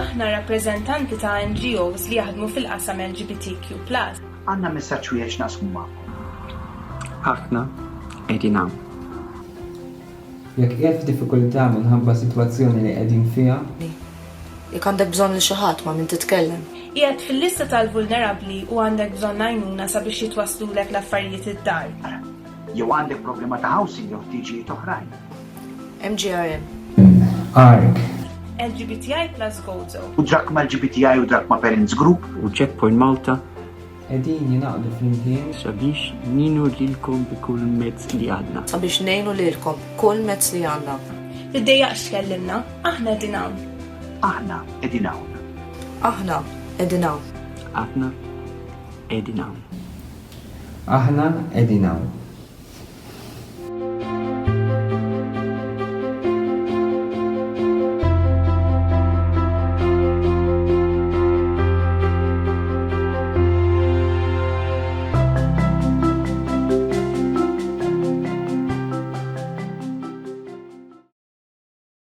Aħna rappreżentanti ta' NGOs li jaħdmu fil-qasam LGBTQ+. Għandna messaġġ wieħed naqsmu magħkom. Aħna qegħdin hawn. Jekk qiegħed f'diffikultà minħabba sitwazzjoni li qegħdin fiha, jekk għandek bżonn li xi ħadd ma' min titkellem. Qiegħed fil-lista tal-vulnerabbli u għandek bżonn għajnuna sabiex jitwasslulek l-affarijiet id-dar. Jew għandek problema ta' housing jew ħtiġijiet oħrajn. MGRM. ARC, LGBTI+ Gozo. U drak ma' LGBTI u drak ma' Parents Group. U Checkpoint Malta qegħdin jingħaqdu flimkien sabiex ninu lilkom bi kull mezz li għandna. Sabiex ngħinu lilkom kull mezz li għandna. Iddejjaqx tkellimna, aħna qegħdin hawn. Aħna qegħdin hawn. Aħna qegħdin hawn. Aħna qegħdin hawn. aħna qegħdin hawn.